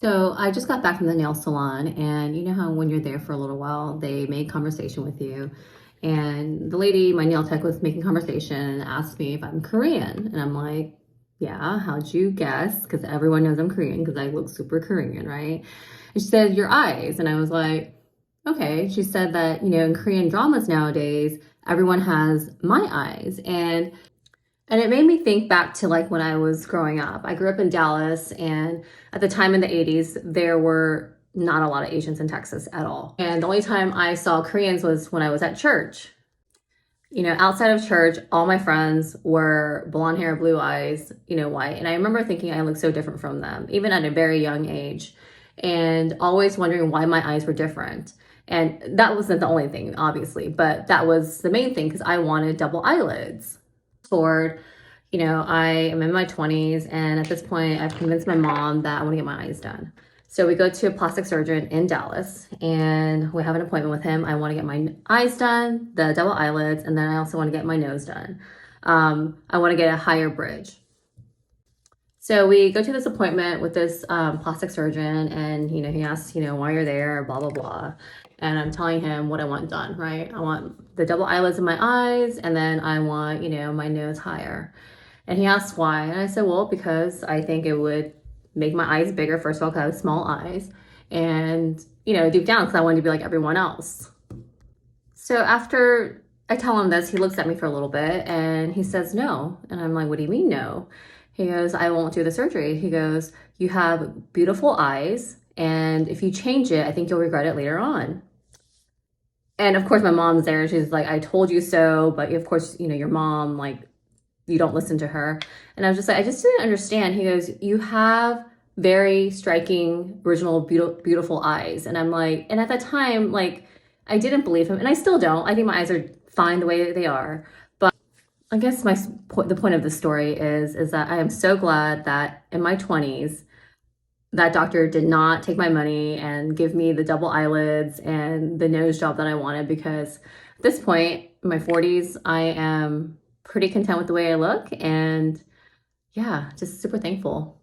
So I just got back from the nail salon, and you know how when you're there for a little while, they make conversation with you. And the lady, my nail tech, was making conversation and asked me if I'm Korean. And I'm like, yeah, how'd you guess? Because everyone knows I'm Korean because I look super Korean, right? And she said, your eyes. And I was like, okay. She said that, in Korean dramas nowadays, everyone has my eyes. And it made me think back to like when I was growing up. I grew up in Dallas, and at the time in the 80s, there were not a lot of Asians in Texas at all. And the only time I saw Koreans was when I was at church. Outside of church, all my friends were blonde hair, blue eyes, white. And I remember thinking I looked so different from them, even at a very young age, and always wondering why my eyes were different. And that wasn't the only thing, obviously, but that was the main thing because I wanted double eyelids. Forward, I am in my 20s, and at this point, I've convinced my mom that I want to get my eyes done. So we go to a plastic surgeon in Dallas, and we have an appointment with him. I want to get my eyes done, the double eyelids, and then I also want to get my nose done. I want to get a higher bridge. So we go to this appointment with this plastic surgeon, and he asks, why you're there, blah blah blah, and I'm telling him what I want done. Right, I want the double eyelids in my eyes, and then I want my nose higher. And he asked why, and I said, well, because I think it would make my eyes bigger. First of all, because I have small eyes, and deep down, because I wanted to be like everyone else. So after I tell him this, he looks at me for a little bit and he says no. And I'm like, what do you mean no? He goes, I won't do the surgery. He goes, you have beautiful eyes, and if you change it, I think you'll regret it later on. And of course, my mom's there. She's like, I told you so. But of course, your mom, like, you don't listen to her. And I was just like, I just didn't understand. He goes, you have very striking, original, beautiful eyes. And I'm like, and at that time, like, I didn't believe him. And I still don't. I think my eyes are fine the way that they are. But I guess the point of the story is that I am so glad that in my 20s, that doctor did not take my money and give me the double eyelids and the nose job that I wanted, because at this point, in my 40s, I am pretty content with the way I look, and yeah, just super thankful.